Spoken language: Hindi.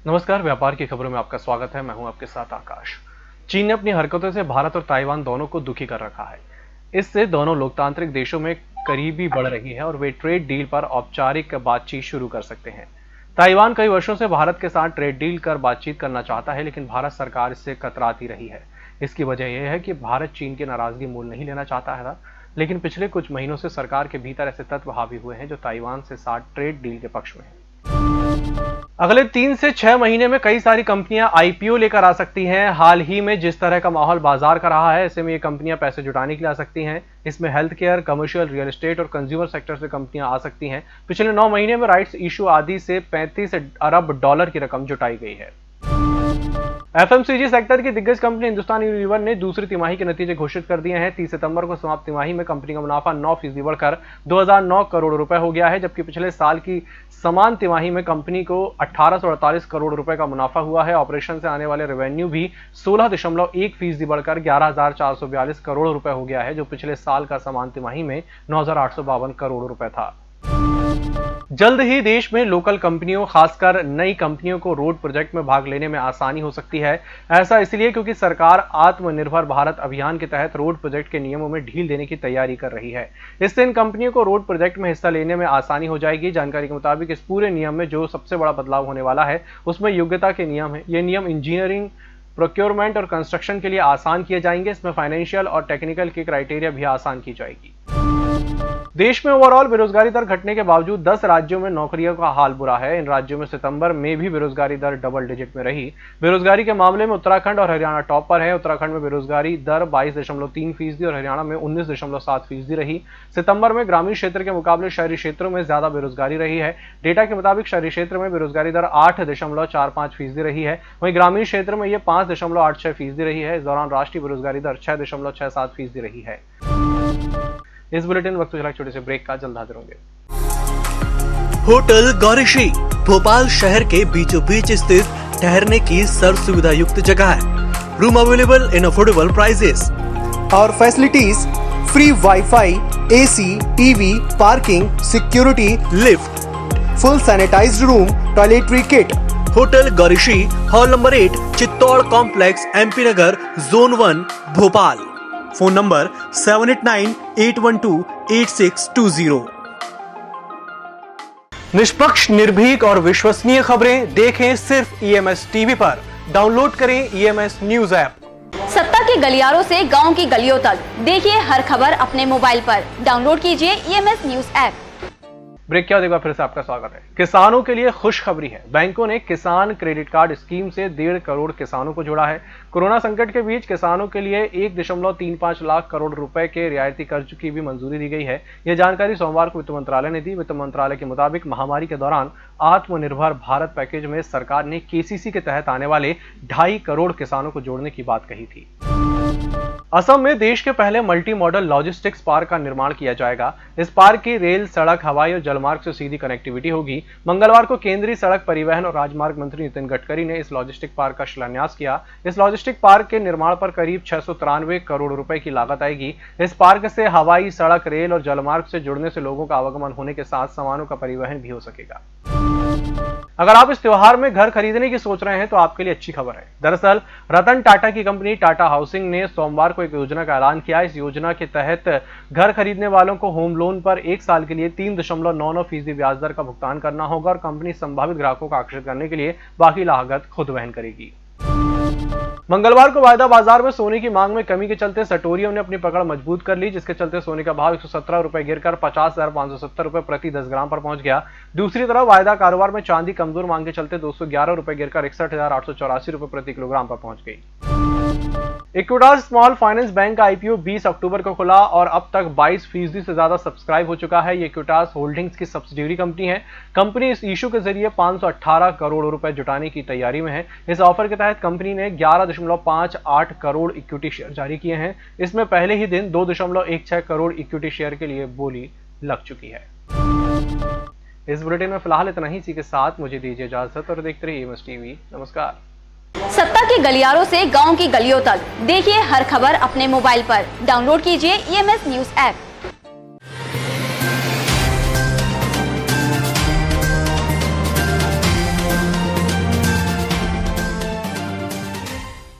नमस्कार, व्यापार की खबरों में आपका स्वागत है। मैं हूं आपके साथ आकाश। चीन ने अपनी हरकतों से भारत और ताइवान दोनों को दुखी कर रखा है। इससे दोनों लोकतांत्रिक देशों में करीबी बढ़ रही है और वे ट्रेड डील पर औपचारिक बातचीत शुरू कर सकते हैं। ताइवान कई वर्षों से भारत के साथ ट्रेड डील कर बातचीत करना चाहता है, लेकिन भारत सरकार इससे कतराती रही है। इसकी वजह यह है कि भारत चीन की नाराजगी मोल नहीं लेना चाहता है, लेकिन पिछले कुछ महीनों से सरकार के भीतर ऐसे तत्व हावी हुए हैं जो ताइवान से साथ ट्रेड डील के पक्ष में हैं। अगले 3 से 6 महीने में कई सारी कंपनियां आईपीओ लेकर आ सकती हैं। हाल ही में जिस तरह का माहौल बाजार का रहा है, ऐसे में ये कंपनियां पैसे जुटाने के लिए आ सकती हैं। इसमें health care, commercial, real estate और कंज्यूमर सेक्टर से कंपनियां आ सकती हैं। पिछले 9 महीने में राइट्स इशू आदि से 35 अरब डॉलर की रकम जुटाई गई है। एफएमसीजी सेक्टर की दिग्गज कंपनी हिंदुस्तान यूनिलीवर ने दूसरी तिमाही के नतीजे घोषित कर दिए हैं। 30 सितंबर को समाप्त तिमाही में कंपनी का मुनाफा 9% बढ़कर 2009 करोड़ रुपए हो गया है, जबकि पिछले साल की समान तिमाही में कंपनी को 1848 करोड़ रुपए का मुनाफा हुआ है। ऑपरेशन से आने वाले रेवेन्यू भी 16.1% बढ़कर 11,442 करोड़ रुपए हो गया है, जो पिछले साल का समान तिमाही में 9,852 करोड़ रुपए था। जल्द ही देश में लोकल कंपनियों, खासकर नई कंपनियों को रोड प्रोजेक्ट में भाग लेने में आसानी हो सकती है। ऐसा इसलिए क्योंकि सरकार आत्मनिर्भर भारत अभियान के तहत रोड प्रोजेक्ट के नियमों में ढील देने की तैयारी कर रही है। इससे इन कंपनियों को रोड प्रोजेक्ट में हिस्सा लेने में आसानी हो जाएगी। जानकारी के मुताबिक इस पूरे नियम में जो सबसे बड़ा बदलाव होने वाला है, उसमें योग्यता के नियम है। ये नियम इंजीनियरिंग, प्रोक्योरमेंट और कंस्ट्रक्शन के लिए आसान किए जाएंगे। इसमें फाइनेंशियल और टेक्निकल की क्राइटेरिया भी आसान की जाएगी। देश में ओवरऑल बेरोजगारी दर घटने के बावजूद 10 राज्यों में नौकरियों का हाल बुरा है। इन राज्यों में सितंबर में भी बेरोजगारी दर डबल डिजिट में रही। बेरोजगारी के मामले में उत्तराखंड और हरियाणा टॉप पर है। उत्तराखंड में बेरोजगारी दर 22.3% और हरियाणा में 19.7% रही। सितंबर में ग्रामीण क्षेत्र के मुकाबले शहरी क्षेत्रों में ज्यादा बेरोजगारी रही है। डेटा के मुताबिक शहरी क्षेत्र में बेरोजगारी दर 8.45% रही है, वहीं ग्रामीण क्षेत्र में यह 5.86% रही है। इस दौरान राष्ट्रीय बेरोजगारी दर 6.67% रही है। इस बुलेटिन वक्त छोटे से ब्रेक का, जल्द हाजिर होंगे। होटल गौरीश्री भोपाल शहर के बीचों बीच स्थित ठहरने की सर्व सुविधा युक्त जगह है। Room available in affordable prices और facilities free WiFi, AC, TV, parking, security, lift, full sanitised room, toiletry kit. Hotel Gaurishree, hall number 8, Chittor complex, MP Nagar, zone 1, Bhopal. Phone number 7898128620। निष्पक्ष, निर्भीक और विश्वसनीय खबरें देखें सिर्फ ईएमएस टीवी पर। डाउनलोड करें ईएमएस न्यूज ऐप। सत्ता के गलियारों से गांव की गलियों तक देखिए हर खबर अपने मोबाइल पर। डाउनलोड कीजिए ईएमएस न्यूज ऐप। ब्रेक के बाद एक बार फिर से आपका स्वागत है। किसानों के लिए खुशखबरी है। बैंकों ने किसान क्रेडिट कार्ड स्कीम से 1.5 करोड़ किसानों को जोड़ा है। कोरोना संकट के बीच किसानों के लिए 1.35 लाख करोड़ रुपए के रियायती कर्ज की भी मंजूरी दी गई है। यह जानकारी सोमवार को वित्त मंत्रालय ने दी। वित्त मंत्रालय के मुताबिक महामारी के दौरान आत्मनिर्भर भारत पैकेज में सरकार ने केसीसी के तहत आने वाले 2.5 करोड़ किसानों को जोड़ने की बात कही थी। असम में देश के पहले मल्टी मॉडल लॉजिस्टिक्स पार्क का निर्माण किया जाएगा। इस पार्क की रेल, सड़क, हवाई और जलमार्ग से सीधी कनेक्टिविटी होगी। मंगलवार को केंद्रीय सड़क परिवहन और राजमार्ग मंत्री नितिन गडकरी ने इस लॉजिस्टिक पार्क का शिलान्यास किया। इस लॉजिस्टिक पार्क के निर्माण पर करीब 693 करोड़ रुपए की लागत आएगी। इस पार्क से हवाई, सड़क, रेल और जलमार्ग से जुड़ने से लोगों का आवागमन होने के साथ सामानों का परिवहन भी हो सकेगा। अगर आप इस त्योहार में घर खरीदने की सोच रहे हैं तो आपके लिए अच्छी खबर है। दरअसल रतन टाटा की कंपनी टाटा हाउसिंग ने सोमवार को एक योजना का ऐलान किया। इस योजना के तहत घर खरीदने वालों को होम लोन पर 1 साल के लिए 3.99% ब्याज दर का भुगतान करना होगा और कंपनी संभावित ग्राहकों को आकर्षित करने के लिए बाकी लागत खुद वहन करेगी। मंगलवार को वायदा बाजार में सोने की मांग में कमी के चलते सटोरियों ने अपनी पकड़ मजबूत कर ली, जिसके चलते सोने का भाव 117 रुपए गिरकर 50,570 रुपए प्रति 10 ग्राम पर पहुंच गया। दूसरी तरफ वायदा कारोबार में चांदी कमजोर मांग के चलते 211 रुपए गिरकर 61,884 रुपए प्रति किलोग्राम पर पहुंच गई। इक्विटास स्मॉल फाइनेंस बैंक का आईपीओ 20 अक्टूबर को खुला और अब तक 22% से ज्यादा सब्सक्राइब हो चुका है। ये इक्विटास होल्डिंग्स की सब्सिडियरी कंपनी है। कंपनी इस इशू के जरिए 518 करोड़ रुपए जुटाने की तैयारी में है। इस ऑफर के तहत कंपनी ने 11.58 करोड़ इक्विटी शेयर जारी किए हैं। इसमें पहले ही दिन 2.16 करोड़ इक्विटी शेयर के लिए बोली लग चुकी है। इस बुलेटिन में फिलहाल इतना ही। इसी के साथ मुझे दीजिए इजाजत और देखते रहिए ईएमएस टीवी। नमस्कार। सत्ता के गलियारों से गांव की गलियों तक देखिए हर खबर अपने मोबाइल पर। डाउनलोड कीजिए ईएमएस न्यूज ऐप।